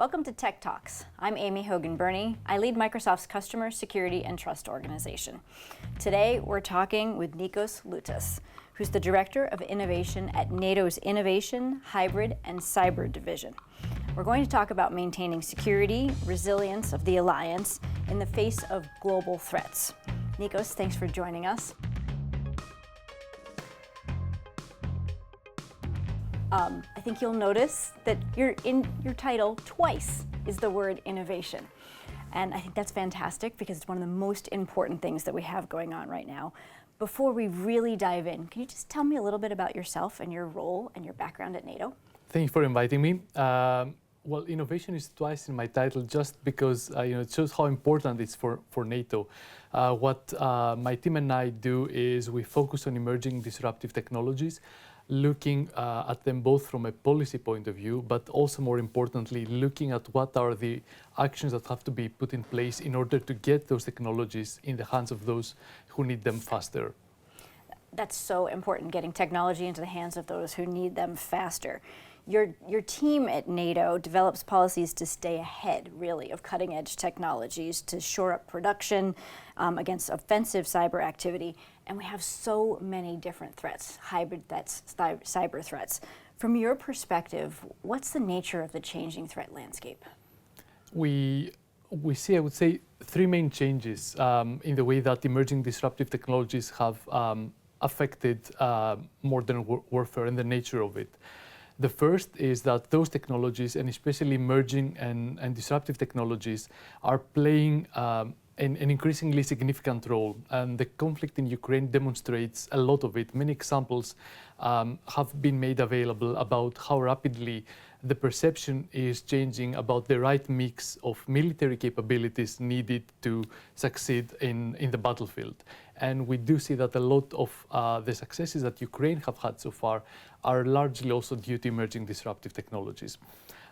Welcome to Tech Talks. I'm Amy Hogan-Burney. I lead Microsoft's Customer Security and Trust Organization. Today, we're talking with Nikos Loutas, who's the Director of Innovation at NATO's Innovation, Hybrid, and Cyber Division. We're going to talk about maintaining security, resilience of the alliance in the face of global threats. Nikos, thanks for joining us. I think you'll notice that your title twice is the word innovation. And I think that's fantastic because it's one of the most important things that we have going on right now. Before we really dive in, can you just tell me a little bit about yourself and your role and your background at NATO? Thank you for inviting me. Well, innovation is twice in my title just because it shows how important it's for NATO. What my team and I do is we focus on emerging disruptive technologies, looking at them both from a policy point of view, but also more importantly, looking at what are the actions that have to be put in place in order to get those technologies in the hands of those who need them faster. That's so important, getting technology into the hands of those who need them faster. Your team at NATO develops policies to stay ahead, really, of cutting-edge technologies to shore up production against offensive cyber activity. And we have so many different threats, hybrid threats, cyber threats. From your perspective, what's the nature of the changing threat landscape? We see, I would say, three main changes in the way that emerging disruptive technologies have affected modern warfare and the nature of it. The first is that those technologies, and especially emerging and disruptive technologies, are playing an increasingly significant role. And the conflict in Ukraine demonstrates a lot of it. Many examples have been made available about how rapidly the perception is changing about the right mix of military capabilities needed to succeed in the battlefield. And we do see that a lot of the successes that Ukraine have had so far are largely also due to emerging disruptive technologies.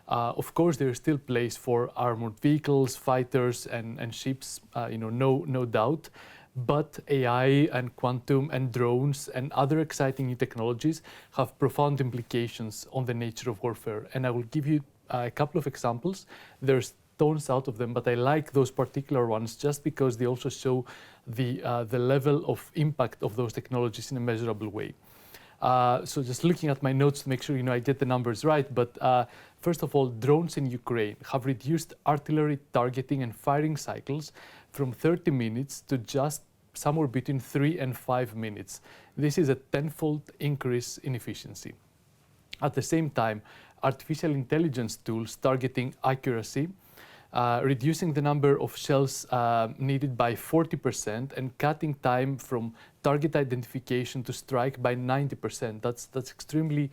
Of course, there is still place for armored vehicles, fighters, and ships, no doubt. But AI and quantum and drones and other exciting new technologies have profound implications on the nature of warfare. And I will give you a couple of examples. There's tons out of them, but I like those particular ones just because they also show the level of impact of those technologies in a measurable way. So just looking at my notes to make sure I get the numbers right, but first of all, drones in Ukraine have reduced artillery targeting and firing cycles from 30 minutes to just somewhere between 3 and 5 minutes. This is a tenfold increase in efficiency. At the same time, artificial intelligence tools targeting accuracy, reducing the number of shells needed by 40% and cutting time from target identification to strike by 90%. That's extremely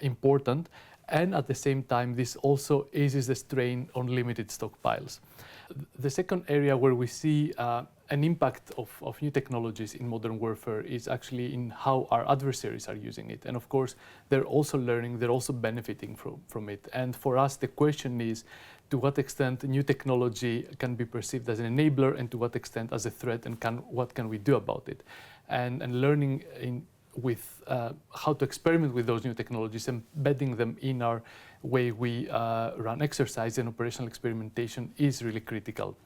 important. And at the same time, this also eases the strain on limited stockpiles. The second area where we see an impact of new technologies in modern warfare is actually in how our adversaries are using it. And of course, they're also learning, they're also benefiting from it. And for us, the question is, to what extent new technology can be perceived as an enabler and to what extent as a threat, and what can we do about it? And learning with how to experiment with those new technologies, embedding them in our way we run exercise and operational experimentation is really critical.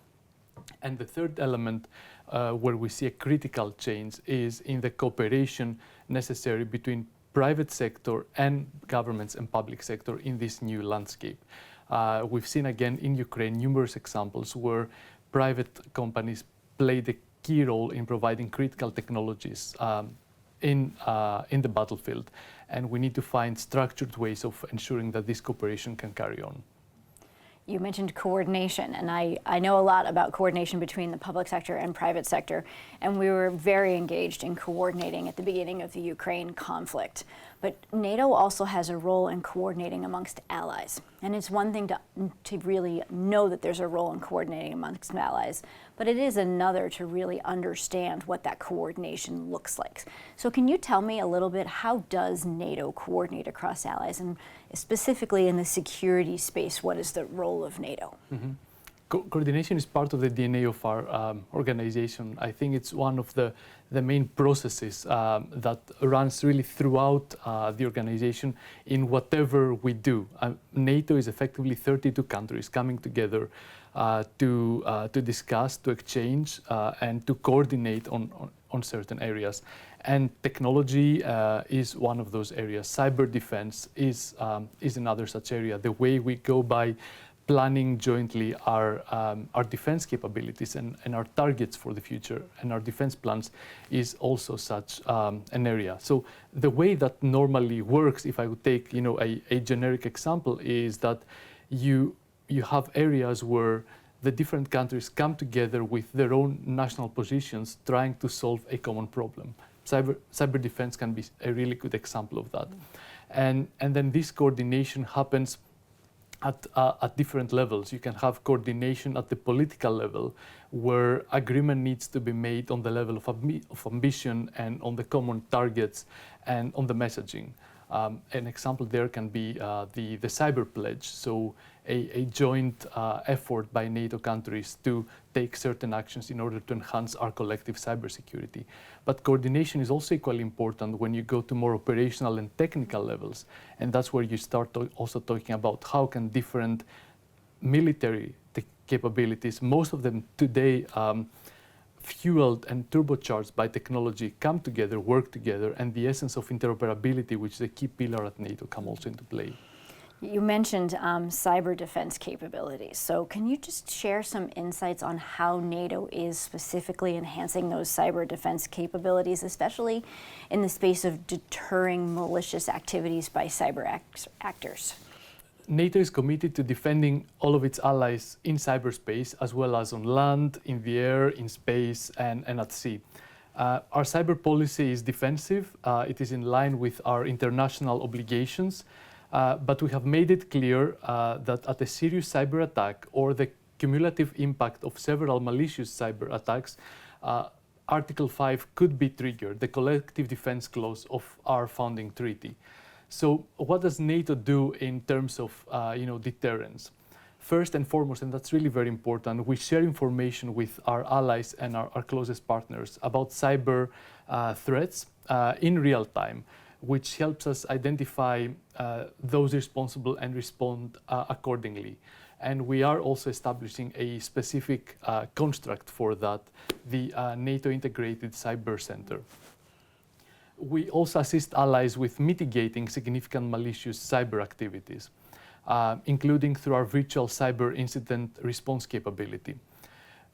And the third element where we see a critical change is in the cooperation necessary between private sector and governments and public sector in this new landscape. We've seen again in Ukraine numerous examples where private companies played a key role in providing critical technologies in the battlefield, and we need to find structured ways of ensuring that this cooperation can carry on. You mentioned coordination, and I know a lot about coordination between the public sector and private sector, and we were very engaged in coordinating at the beginning of the Ukraine conflict. But NATO also has a role in coordinating amongst allies. And it's one thing to really know that there's a role in coordinating amongst allies, but it is another to really understand what that coordination looks like. So can you tell me a little bit, how does NATO coordinate across allies? And specifically in the security space, what is the role of NATO? Mm-hmm. Coordination is part of the DNA of our organization. I think it's one of the main processes that runs really throughout the organization in whatever we do. NATO is effectively 32 countries coming together to discuss, to exchange, and to coordinate on certain areas. And technology is one of those areas. Cyber defense is another such area. The way we go by planning jointly our defense capabilities and our targets for the future and our defense plans is also such an area. So the way that normally works, if I would take a generic example, is that you have areas where the different countries come together with their own national positions trying to solve a common problem. Cyber defense can be a really good example of that. And then this coordination happens at different levels. You can have coordination at the political level, where agreement needs to be made on the level of ambition and on the common targets and on the messaging. An example there can be the cyber pledge, so a joint effort by NATO countries to take certain actions in order to enhance our collective cybersecurity. But coordination is also equally important when you go to more operational and technical levels, and that's where you start also talking about how can different military capabilities, most of them today fueled and turbocharged by technology, come together, work together, and the essence of interoperability, which is a key pillar at NATO, come also into play. You mentioned cyber defense capabilities. So can you just share some insights on how NATO is specifically enhancing those cyber defense capabilities, especially in the space of deterring malicious activities by cyber actors? NATO is committed to defending all of its allies in cyberspace, as well as on land, in the air, in space, and at sea. Our cyber policy is defensive. It is in line with our international obligations, but we have made it clear that at a serious cyber attack or the cumulative impact of several malicious cyber attacks, Article 5 could be triggered, the collective defense clause of our founding treaty. So what does NATO do in terms of deterrence? First and foremost, and that's really very important, we share information with our allies and our closest partners about cyber threats in real time, which helps us identify those responsible and respond accordingly. And we are also establishing a specific construct for that, the NATO Integrated Cyber Center. We also assist allies with mitigating significant malicious cyber activities, including through our virtual cyber incident response capability.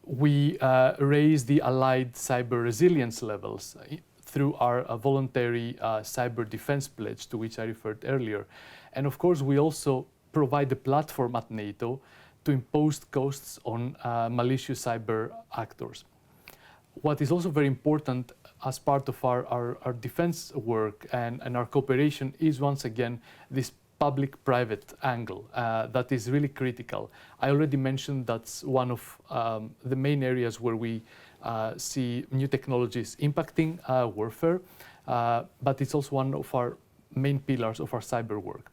We raise the allied cyber resilience levels through our voluntary cyber defense pledge, to which I referred earlier. And of course, we also provide a platform at NATO to impose costs on malicious cyber actors. What is also very important as part of our defense work and our cooperation is, once again, this public-private angle that is really critical. I already mentioned that's one of the main areas where we see new technologies impacting warfare, but it's also one of our main pillars of our cyber work.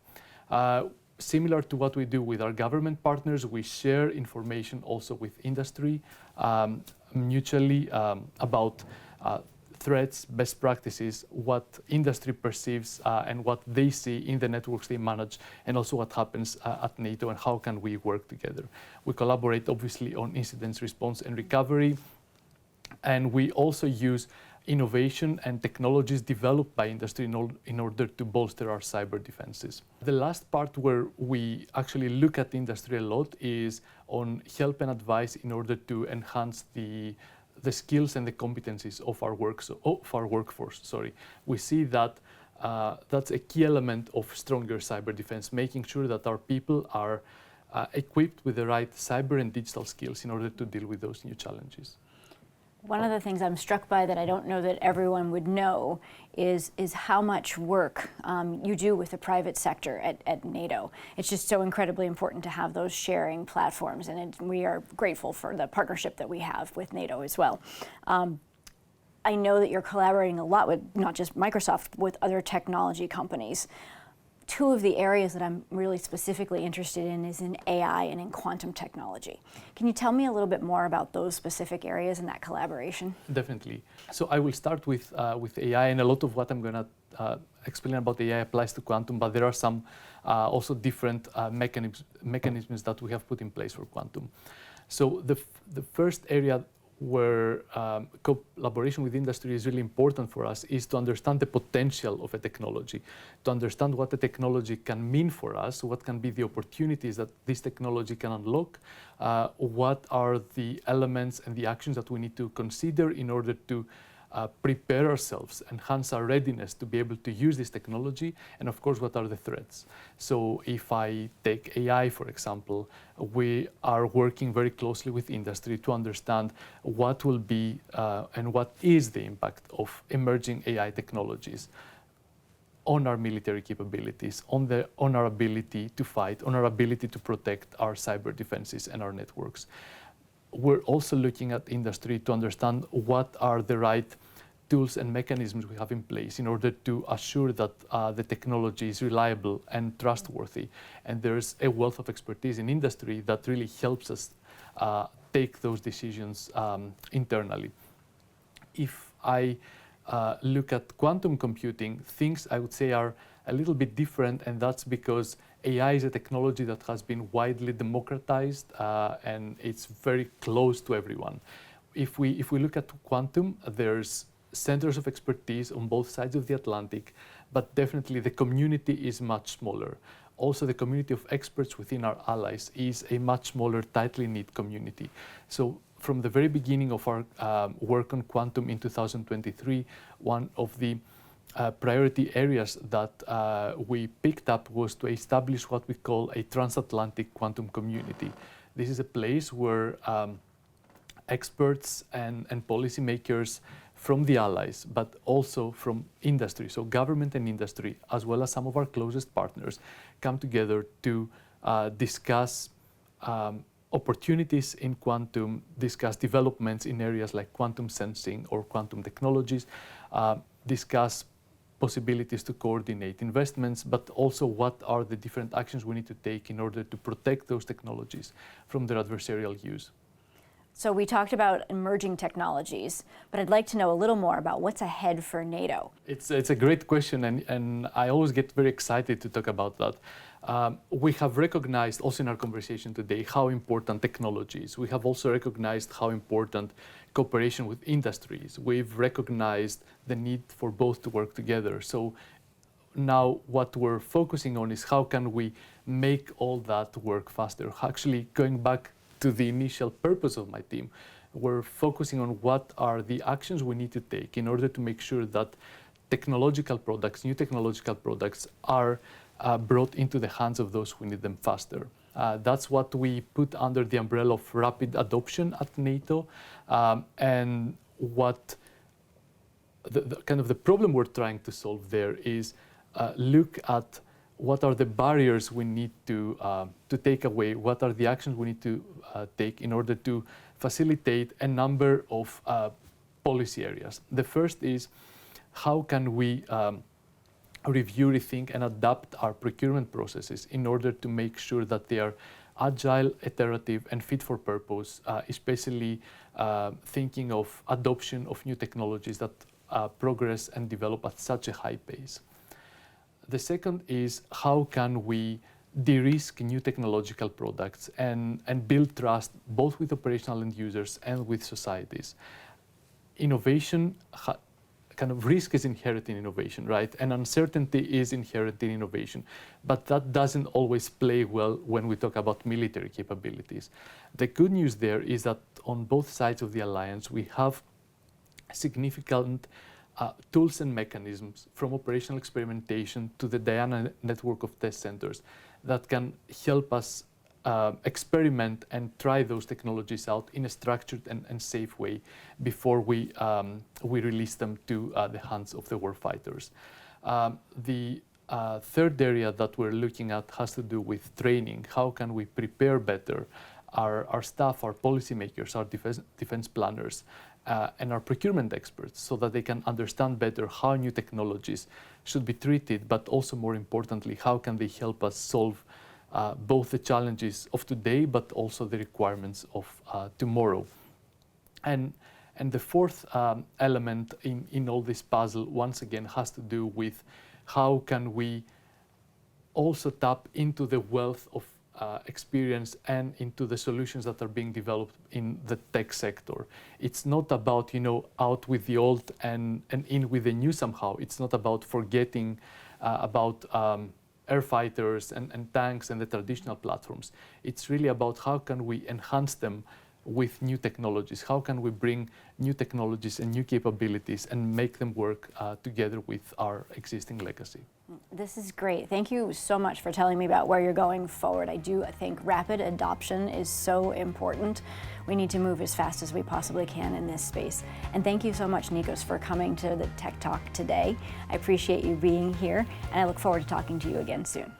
Similar to what we do with our government partners, we share information also with industry mutually about threats, best practices, what industry perceives and what they see in the networks they manage, and also what happens at NATO and how can we work together. We collaborate obviously on incident response and recovery, and we also use innovation and technologies developed by industry in order to bolster our cyber defenses. The last part where we actually look at industry a lot is on help and advice in order to enhance the skills and the competencies of our workforce. We see that that's a key element of stronger cyber defense, making sure that our people are equipped with the right cyber and digital skills in order to deal with those new challenges. One of the things I'm struck by that I don't know that everyone would know is how much work you do with the private sector at NATO. It's just so incredibly important to have those sharing platforms, and we are grateful for the partnership that we have with NATO as well. I know that you're collaborating a lot with not just Microsoft, with other technology companies. two of the areas that I'm really specifically interested in is in AI and in quantum technology. Can you tell me a little bit more about those specific areas and that collaboration? Definitely. So I will start with AI, and a lot of what I'm going to explain about AI applies to quantum, but there are some also different mechanisms that we have put in place for quantum. So the first area where collaboration with industry is really important for us is to understand the potential of a technology, to understand what the technology can mean for us, what can be the opportunities that this technology can unlock, what are the elements and the actions that we need to consider in order to prepare ourselves, enhance our readiness to be able to use this technology, and of course, what are the threats. So if I take AI, for example, we are working very closely with industry to understand what will be and what is the impact of emerging AI technologies on our military capabilities, on our ability to fight, on our ability to protect our cyber defenses and our networks. We're also looking at industry to understand what are the right tools and mechanisms we have in place in order to assure that the technology is reliable and trustworthy. And there's a wealth of expertise in industry that really helps us take those decisions internally. If I look at quantum computing, things I would say are a little bit different, and that's because AI is a technology that has been widely democratized and it's very close to everyone. If we look at quantum, there's centers of expertise on both sides of the Atlantic, but definitely the community is much smaller. Also, the community of experts within our allies is a much smaller, tightly knit community. So from the very beginning of our work on quantum in 2023, one of the priority areas that we picked up was to establish what we call a transatlantic quantum community. This is a place where experts and policymakers from the allies, but also from industry, so government and industry, as well as some of our closest partners, come together to discuss opportunities in quantum, discuss developments in areas like quantum sensing or quantum technologies, discuss possibilities to coordinate investments, but also what are the different actions we need to take in order to protect those technologies from their adversarial use. So we talked about emerging technologies, but I'd like to know a little more about what's ahead for NATO. It's a great question, and I always get very excited to talk about that. We have recognized also in our conversation today how important technology is. We have also recognized how important cooperation with industries. We've recognized the need for both to work together. So now what we're focusing on is how can we make all that work faster. Actually, going back to the initial purpose of my team, we're focusing on what are the actions we need to take in order to make sure that technological products, new technological products, are brought into the hands of those who need them faster. That's what we put under the umbrella of rapid adoption at NATO, and what the kind of the problem we're trying to solve there is look at what are the barriers we need to take away, what are the actions we need to take in order to facilitate a number of policy areas. The first is how can we review, rethink, and adapt our procurement processes in order to make sure that they are agile, iterative, and fit for purpose, especially thinking of adoption of new technologies that progress and develop at such a high pace. The second is how can we de-risk new technological products and build trust both with operational end users and with societies. Innovation, kind of risk is inherent in innovation, right? And uncertainty is inherent in innovation. But that doesn't always play well when we talk about military capabilities. The good news there is that on both sides of the alliance, we have significant tools and mechanisms, from operational experimentation to the Diana network of test centers, that can help us experiment and try those technologies out in a structured and safe way before we release them to the hands of the warfighters. The third area that we're looking at has to do with training. How can we prepare better our staff, our policymakers, our defense planners, and our procurement experts so that they can understand better how new technologies should be treated, but also more importantly, how can they help us solve both the challenges of today, but also the requirements of tomorrow. And the fourth element in all this puzzle, once again, has to do with how can we also tap into the wealth of experience and into the solutions that are being developed in the tech sector. It's not about, out with the old and in with the new somehow. It's not about forgetting about air fighters and tanks and the traditional platforms. It's really about how can we enhance them with new technologies. How can we bring new technologies and new capabilities and make them work together with our existing legacy? This is great. Thank you so much for telling me about where you're going forward. I think rapid adoption is so important. We need to move as fast as we possibly can in this space. And thank you so much, Nikos, for coming to the Tech Talk today. I appreciate you being here, and I look forward to talking to you again soon.